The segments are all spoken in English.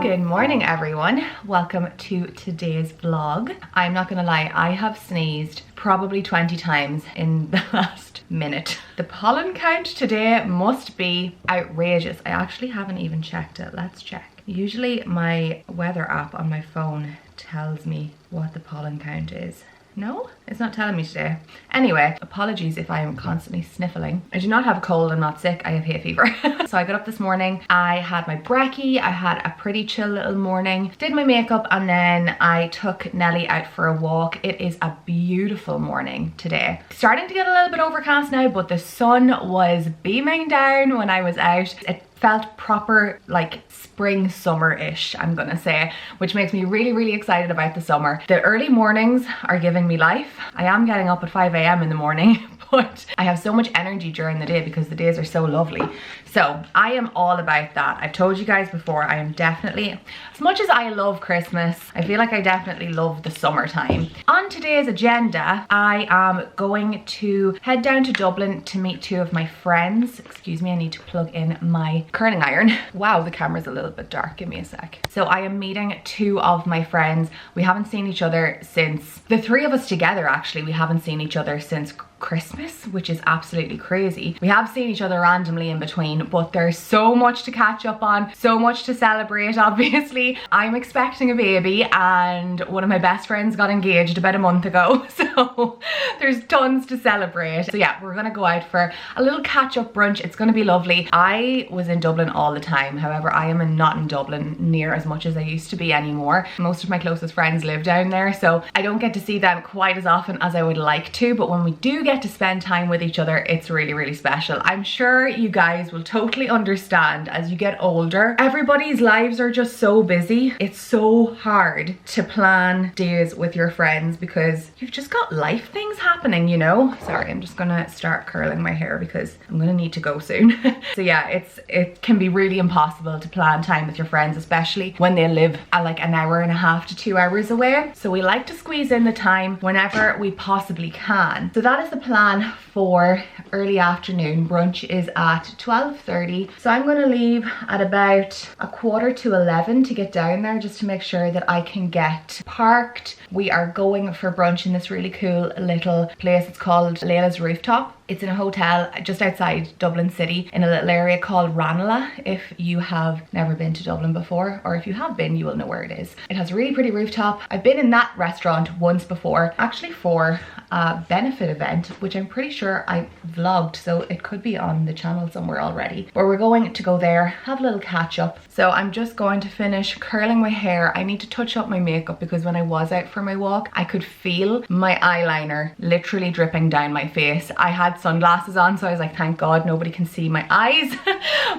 Good morning everyone, welcome to today's vlog. I'm not gonna lie, I have sneezed probably 20 times in the last minute. The pollen count today must be outrageous. I actually haven't even checked it. Let's check. Usually my weather app on my phone tells me what the pollen count is. No, it's not telling me today. Anyway, apologies if I am constantly sniffling. I do not have a cold, I'm not sick, I have hay fever. So I got up this morning, I had my brekkie, I had a pretty chill little morning, did my makeup, and then I took Nelly out for a walk. It is a beautiful morning today. Starting to get a little bit overcast now, but the sun was beaming down when I was out. It felt proper like spring summer-ish, I'm gonna say, which makes me really excited about the summer. The early mornings are giving me life. I am getting up at 5 a.m. in the morning, but I have so much energy during the day because the days are so lovely. So I am all about that. I've told you guys before, I am definitely, as much as I love Christmas, I feel like I definitely love the summertime. On today's agenda, I am going to head down to Dublin to meet two of my friends. Excuse me, I need to plug in my curling iron. Wow, the camera's a little bit dark, give me a sec. So I am meeting two of my friends. We haven't seen each other since, the three of us together actually, we haven't seen each other since Christmas, which is absolutely crazy. We have seen each other randomly in between, but there's so much to catch up on, so much to celebrate. Obviously, I'm expecting a baby and one of my best friends got engaged about a month ago, so there's tons to celebrate. So yeah, we're gonna go out for a little catch-up brunch. It's gonna be lovely. I was in Dublin all the time, however I am not in Dublin near as much as I used to be anymore. Most of my closest friends live down there, so I don't get to see them quite as often as I would like to, but when we do get to spend time with each other, it's really special. I'm sure you guys will totally understand as you get older. Everybody's lives are just so busy. It's so hard to plan days with your friends because you've just got life things happening, you know? Sorry, I'm just gonna start curling my hair because I'm gonna need to go soon. So yeah, it can be really impossible to plan time with your friends, especially when they live at like an hour and a half to 2 hours away. So we like to squeeze in the time whenever we possibly can. So that is the plan for early afternoon. Brunch is at 12:30, so I'm going to leave at about 10:45 to get down there just to make sure that I can get parked. We are going for brunch in this really cool little place. It's called Layla's Rooftop. It's in a hotel just outside Dublin City in a little area called Ranelagh. If you have never been to Dublin before, or if you have been, you will know where it is. It has a really pretty rooftop. I've been in that restaurant once before, actually for a benefit event, which I'm pretty sure I vlogged, so it could be on the channel somewhere already. But we're going to go there, have a little catch up. So I'm just going to finish curling my hair. I need to touch up my makeup because when I was out for my walk, I could feel my eyeliner literally dripping down my face. I had sunglasses on, so I was like, thank God nobody can see my eyes.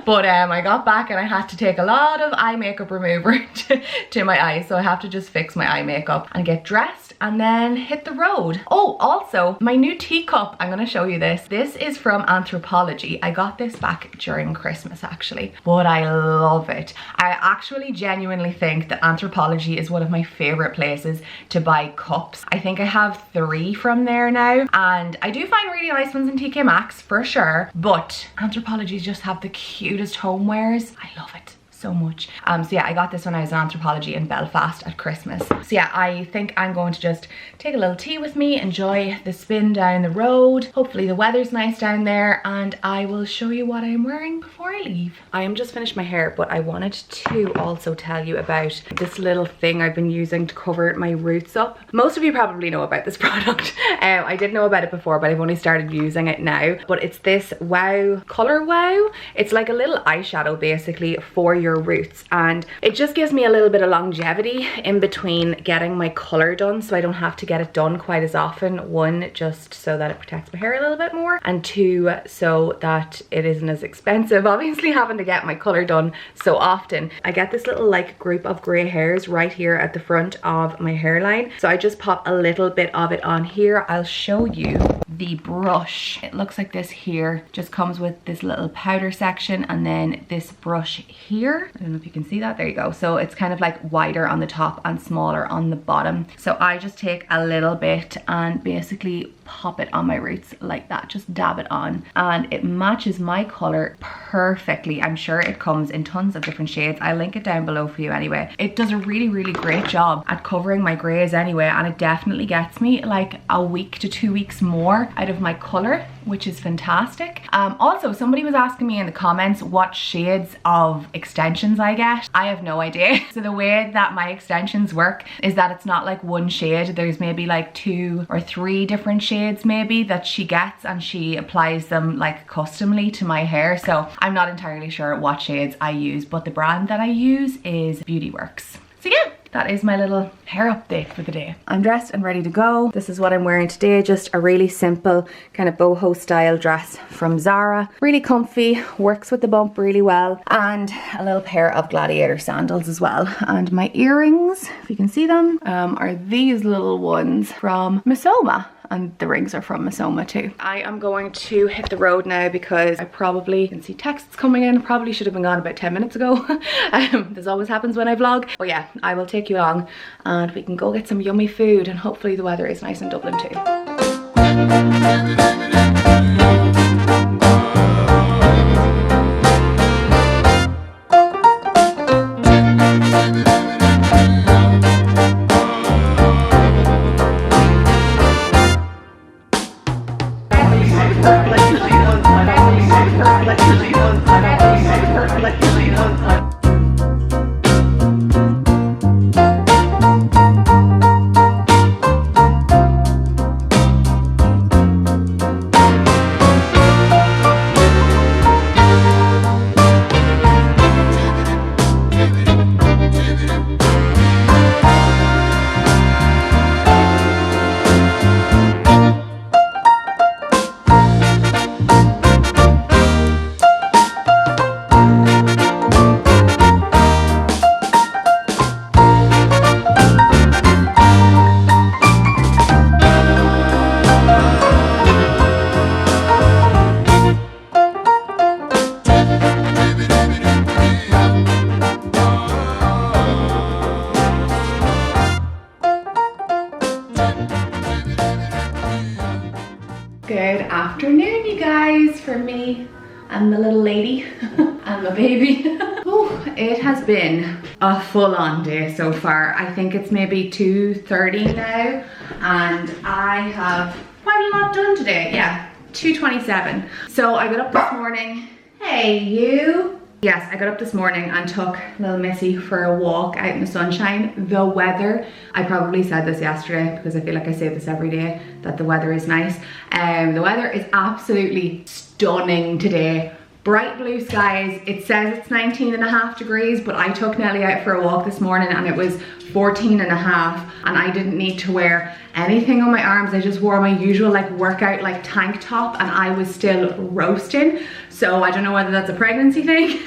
But I got back and I had to take a lot of eye makeup remover to my eyes, so I have to just fix my eye makeup and get dressed and then hit the road. Oh, also my new teacup, I'm gonna show you this. This is from Anthropology. I got this back during Christmas actually, but I love it. I actually genuinely think that Anthropology is one of my favorite places to buy cups. I think I have 3 from there now, and I do find really nice ones in TK Maxx for sure, but Anthropology just have the cutest homewares. I love it so much. So yeah, I got this when I was in Anthropology in Belfast at Christmas. So yeah, I think I'm going to just take a little tea with me, enjoy the spin down the road. Hopefully the weather's nice down there, and I will show you what I'm wearing before I leave. I am just finished my hair, but I wanted to also tell you about this little thing I've been using to cover my roots up. Most of you probably know about this product. I did know about it before, but I've only started using it now. But it's this Wow Color Wow. It's like a little eyeshadow basically for your roots, and it just gives me a little bit of longevity in between getting my color done, so I don't have to get it done quite as often. 1, just so that it protects my hair a little bit more, and 2, so that it isn't as expensive obviously having to get my color done so often. I get this little like group of gray hairs right here at the front of my hairline, so I just pop a little bit of it on here. I'll show you the brush. It looks like this here, just comes with this little powder section and then this brush here. I don't know if you can see that, there you go. So it's kind of like wider on the top and smaller on the bottom. So I just take a little bit and basically pop it on my roots like that, just dab it on, and it matches my color perfectly. I'm sure it comes in tons of different shades. I'll link it down below for you anyway. It does a really great job at covering my grays anyway, and it definitely gets me like a week to 2 weeks more out of my color, which is fantastic. Also, somebody was asking me in the comments what shades of extensions I get. I have no idea. So the way that my extensions work is that it's not like one shade. There's maybe like 2 or 3 different shades maybe that she gets, and she applies them like customly to my hair. So I'm not entirely sure what shades I use, but the brand that I use is Beauty Works. So yeah, that is my little hair update for the day. I'm dressed and ready to go. This is what I'm wearing today, just a really simple kind of boho style dress from Zara. Really comfy, works with the bump really well, and a little pair of gladiator sandals as well. And my earrings, if you can see them, are these little ones from Misoma. And the rings are from Misoma too. I am going to hit the road now because I probably can see texts coming in. Probably should have been gone about 10 minutes ago. This always happens when I vlog. But yeah, I will take you along and we can go get some yummy food, and hopefully the weather is nice in Dublin too. Good afternoon, you guys. For me and the little lady and my baby. Ooh, it has been a full-on day so far. I think it's maybe 2:30 now, and I have quite a lot done today. Yeah, 2:27. So I got up this morning. Hey, you. Yes, I got up this morning and took little Missy for a walk out in the sunshine. The weather, I probably said this yesterday because I feel like I say this every day, that the weather is nice. The weather is absolutely stunning today. Bright blue skies. It says it's 19.5 degrees, but I took Nelly out for a walk this morning and it was 14.5, and I didn't need to wear anything on my arms. I just wore my usual like workout like tank top, and I was still roasting. So I don't know whether that's a pregnancy thing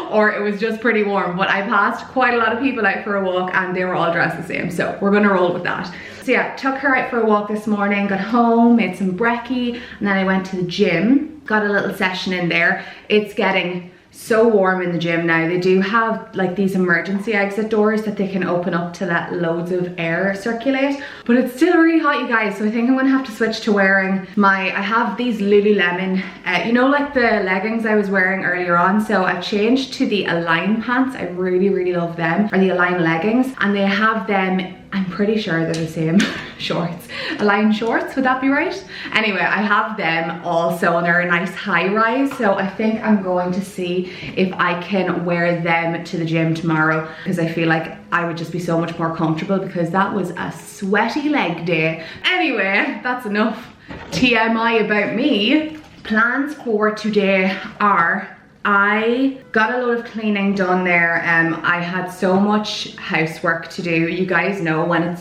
or it was just pretty warm, but I passed quite a lot of people out for a walk and they were all dressed the same. So we're gonna roll with that. So yeah, took her out for a walk this morning, got home, made some brekkie, and then I went to the gym, got a little session in there. It's getting so warm in the gym now. They do have like these emergency exit doors that they can open up to let loads of air circulate, but it's still really hot, you guys. So I think I'm gonna have to switch to wearing I have these Lululemon, you know, like the leggings I was wearing earlier on. So I've changed to the Align pants. I really love them, or the Align leggings, and they have them, I'm pretty sure they're the same shorts. Align shorts, would that be right? Anyway, I have them also, and they're a nice high rise. So I think I'm going to see if I can wear them to the gym tomorrow, because I feel like I would just be so much more comfortable, because that was a sweaty leg day. Anyway, that's enough TMI about me. Plans for today are, I got a load of cleaning done there. I had so much housework to do. You guys know when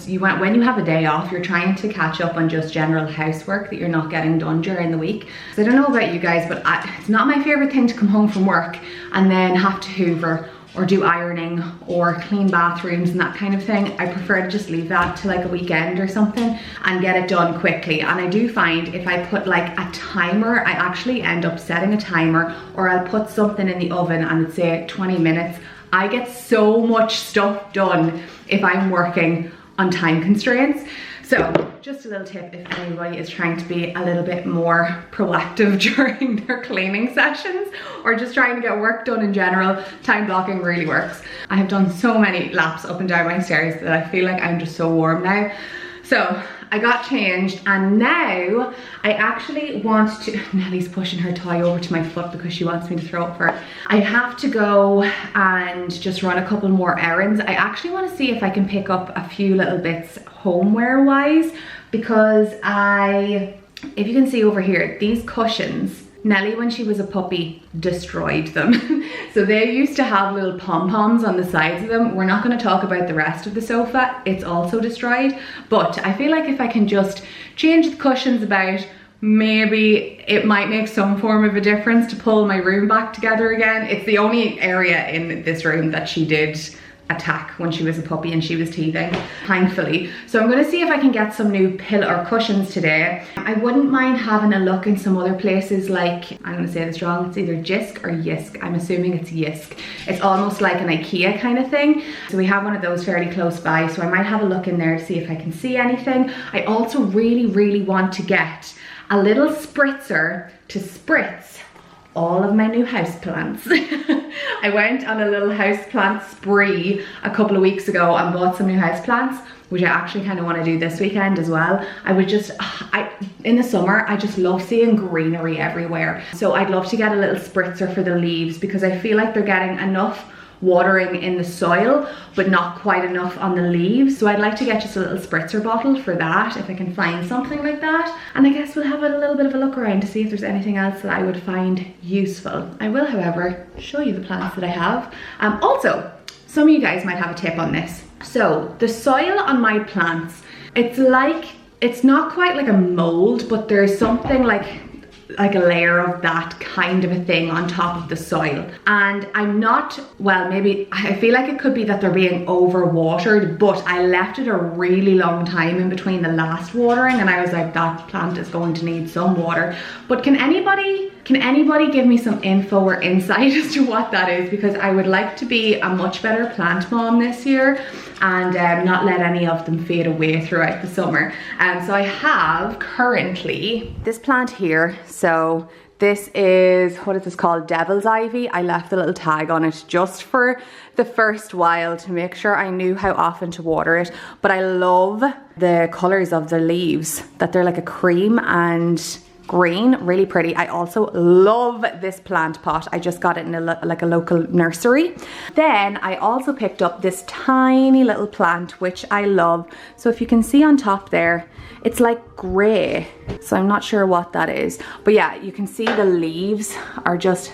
you have a day off, you're trying to catch up on just general housework that you're not getting done during the week. So I don't know about you guys, but it's not my favorite thing to come home from work and then have to hoover or do ironing or clean bathrooms and that kind of thing. I prefer to just leave that to like a weekend or something and get it done quickly. And I do find if I put like a timer, I actually end up setting a timer, or I'll put something in the oven and it'd say 20 minutes. I get so much stuff done if I'm working on time constraints. So just a little tip if anybody is trying to be a little bit more proactive during their cleaning sessions or just trying to get work done in general, time blocking really works. I have done so many laps up and down my stairs that I feel like I'm just so warm now. So I got changed and now I actually want to, Nellie's pushing her toy over to my foot because she wants me to throw it for her. I have to go and just run a couple more errands. I actually want to see if I can pick up a few little bits homeware wise, because if you can see over here, these cushions, Nellie, when she was a puppy, destroyed them. So they used to have little pom-poms on the sides of them. We're not going to talk about the rest of the sofa. It's also destroyed. But I feel like if I can just change the cushions about, maybe it might make some form of a difference to pull my room back together again. It's the only area in this room that she did attack when she was a puppy and she was teething, thankfully. So I'm going to see if I can get some new pillow or cushions today. I wouldn't mind having a look in some other places, like, I'm going to say this wrong, it's either Jisk or Yisk. I'm assuming it's Yisk. It's almost like an IKEA kind of thing. So we have one of those fairly close by, so I might have a look in there to see if I can see anything. I also really want to get a little spritzer to spritz all of my new houseplants. I went on a little houseplant spree a couple of weeks ago and bought some new houseplants, which I actually kind of want to do this weekend as well. I would just, in the summer, I just love seeing greenery everywhere. So I'd love to get a little spritzer for the leaves because I feel like they're getting enough watering in the soil but not quite enough on the leaves. So I'd like to get just a little spritzer bottle for that if I can find something like that. And I guess we'll have a little bit of a look around to see if there's anything else that I would find useful. I will, however, show you the plants that I have. Also, some of you guys might have a tip on this. So the soil on my plants, it's not quite like a mold, but there's something like a layer of that kind of a thing on top of the soil. And I'm not, well, maybe I feel like it could be that they're being overwatered, but I left it a really long time in between the last watering and I was like, that plant is going to need some water. But can anybody give me some info or insight as to what that is? Because I would like to be a much better plant mom this year and not let any of them fade away throughout the summer. So I have currently this plant here. So this is, what is this called? Devil's ivy. I left a little tag on it just for the first while to make sure I knew how often to water it. But I love the colors of the leaves, that they're like a cream and green, really pretty. I also love this plant pot. I just got it in a local nursery. Then I also picked up this tiny little plant, which I love. So if you can see on top there, it's like grey. So I'm not sure what that is. But yeah, you can see the leaves are just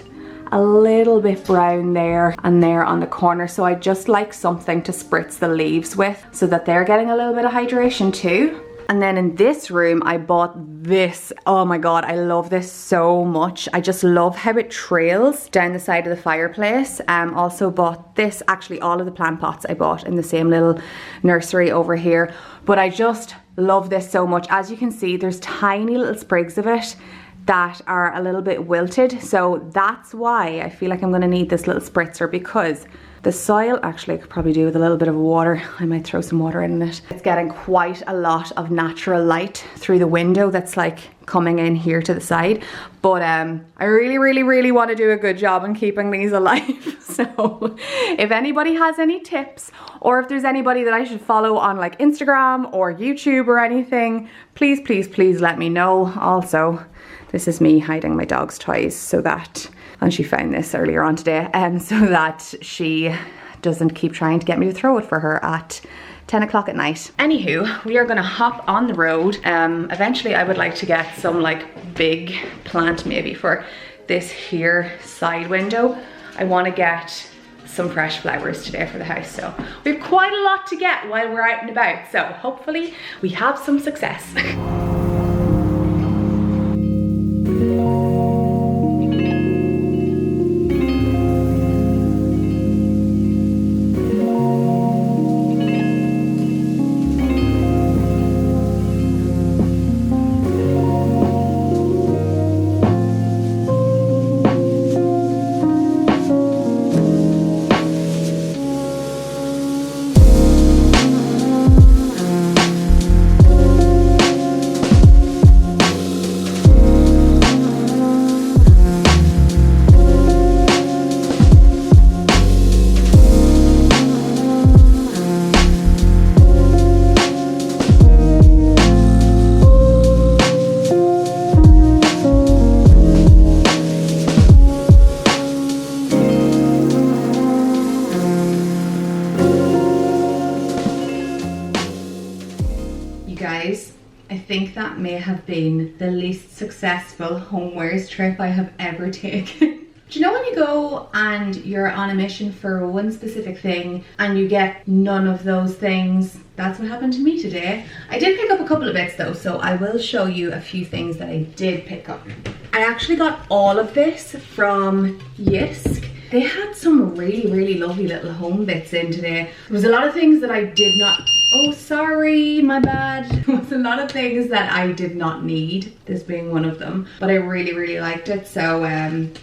a little bit brown there and there on the corner. So I just like something to spritz the leaves with so that they're getting a little bit of hydration too. And then in this room, I bought this. Oh my God, I love this so much. I just love how it trails down the side of the fireplace. Also bought this, actually all of the plant pots I bought in the same little nursery over here. But I just love this so much. As you can see, there's tiny little sprigs of it that are a little bit wilted. So that's why I feel like I'm gonna need this little spritzer, because the soil, actually I could probably do with a little bit of water. I might throw some water in it. It's getting quite a lot of natural light through the window that's like coming in here to the side. But I really want to do a good job on keeping these alive. So if anybody has any tips, or if there's anybody that I should follow on like Instagram or YouTube or anything, please let me know. Also, this is me hiding my dog's toys so that, and she found this earlier on today, so that she doesn't keep trying to get me to throw it for her at 10 o'clock at night. Anywho, we are gonna hop on the road. Eventually I would like to get some like big plant maybe for this here side window. I wanna get some fresh flowers today for the house. So we have quite a lot to get while we're out and about. So hopefully we have some success. think that may have been the least successful homewares trip I have ever taken. Do you know when you go and you're on a mission for one specific thing and you get none of those things? That's what happened to me today. I did pick up a couple of bits though, so I will show you a few things that I did pick up. I actually got all of this from Yisk. They had some really lovely little home bits in today. There was a lot of things that I did not, oh sorry, my bad. There was a lot of things that I did not need, this being one of them, but I really liked it. So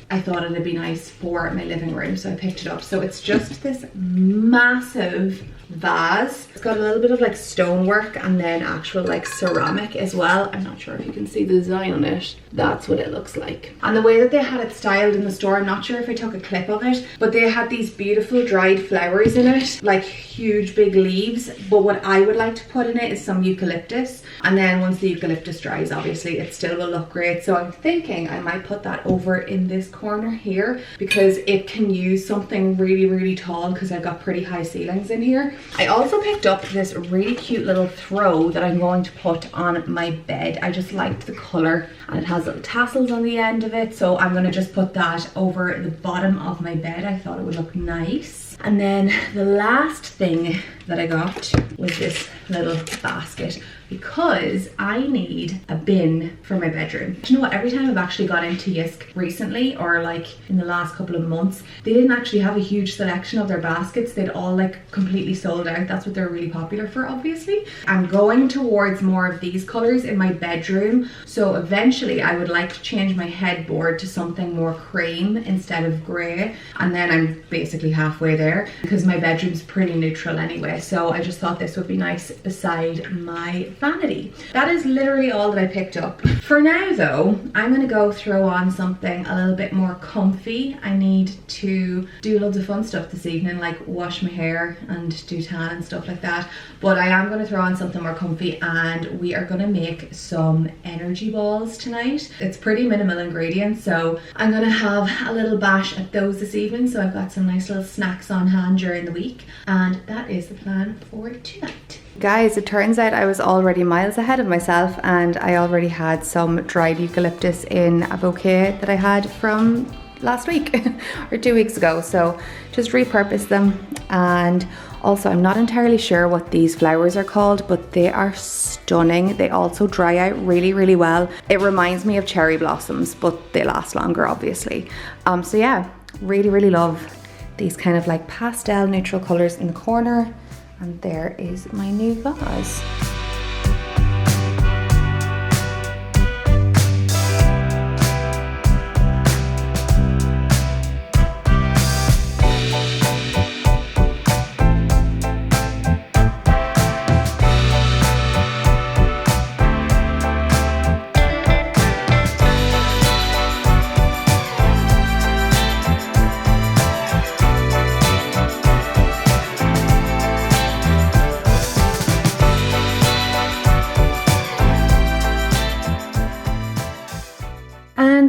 I thought it'd be nice for my living room, so I picked it up. So it's just this massive vase. It's got a little bit of like stonework and then actual like ceramic as well. I'm not sure if you can see the design on it. That's what it looks like. And the way that they had it styled in the store, I'm not sure if I took a clip of it, but they had these beautiful dried flowers in it, like huge big leaves. But what I would like to put in it is some eucalyptus, and then once the eucalyptus dries, obviously it still will look great. So I'm thinking I might put that over in this corner here because it can use something really tall because I've got pretty high ceilings in here. I also picked up this really cute little throw that I'm going to put on my bed. I just liked the color and it has little tassels on the end of it, so I'm going to just put that over the bottom of my bed. I thought it would look nice. And then the last thing that I got was this little basket because I need a bin for my bedroom. Do you know what, every time I've actually got into Yisk recently, or like in the last couple of months, they didn't actually have a huge selection of their baskets. They'd all like completely sold out. That's what they're really popular for, obviously. I'm going towards more of these colors in my bedroom, so eventually I would like to change my headboard to something more cream instead of grey, and then I'm basically halfway there because my bedroom's pretty neutral anyway. So I just thought this would be nice beside my vanity. That is literally all that I picked up. For now though, I'm gonna go throw on something a little bit more comfy. I need to do loads of fun stuff this evening, like wash my hair and do tan and stuff like that. But I am gonna throw on something more comfy, and we are gonna make some energy balls tonight. It's pretty minimal ingredients, so I'm gonna have a little bash at those this evening. So I've got some nice little snacks on hand during the week, and that is the plan for tonight. Guys, it turns out I was already miles ahead of myself, and I already had some dried eucalyptus in a bouquet that I had from last week or 2 weeks ago. So just repurposed them. And also, I'm not entirely sure what these flowers are called, but they are stunning. They also dry out really well. It reminds me of cherry blossoms, but they last longer, obviously. So yeah, really love these kind of like pastel neutral colors in the corner. And there is my new vase.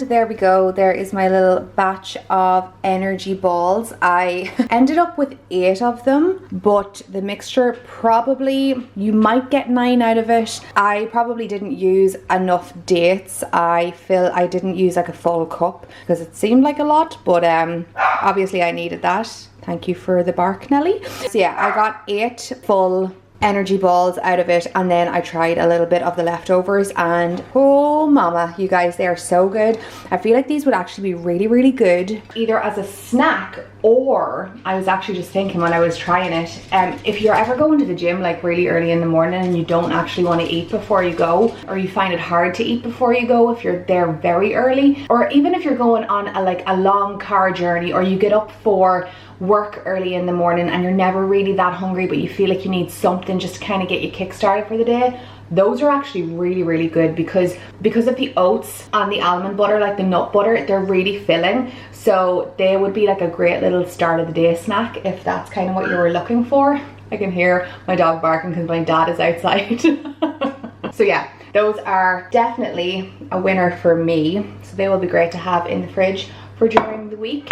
There we go. There is my little batch of energy balls. I ended up with 8 of them, but the mixture, probably you might get 9 out of it. I probably didn't use enough dates. I feel I didn't use like a full cup because it seemed like a lot, but obviously I needed that. Thank you for the bark, Nelly. So yeah, I got 8 full energy balls out of it, and then I tried a little bit of the leftovers, and oh mama, you guys, they are so good. I feel like these would actually be really good either as a snack, or I was actually just thinking when I was trying it, if you're ever going to the gym like really early in the morning and you don't actually want to eat before you go, or you find it hard to eat before you go if you're there very early, or even if you're going on a long car journey, or you get up for work early in the morning and you're never really that hungry, but you feel like you need something just to kind of get you kick-started for the day, those are actually really good because of the oats and the almond butter, like the nut butter, they're really filling. So they would be like a great little start of the day snack if that's kind of what you were looking for. I can hear my dog barking because my dad is outside. So yeah, those are definitely a winner for me. So they will be great to have in the fridge for during the week.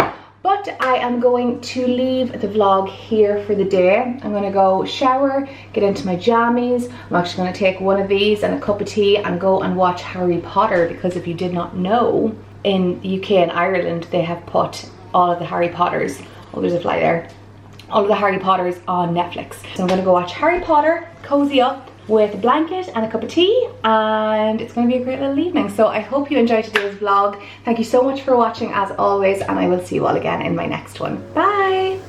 But I am going to leave the vlog here for the day. I'm gonna go shower, get into my jammies. I'm actually gonna take one of these and a cup of tea and go and watch Harry Potter, because if you did not know, in the UK and Ireland, they have put all of the Harry Potters, oh there's a fly there, all of the Harry Potters on Netflix. So I'm gonna go watch Harry Potter, cozy up with a blanket and a cup of tea, and it's going to be a great little evening. So I hope you enjoyed today's vlog. Thank you so much for watching as always, and I will see you all again in my next one. Bye!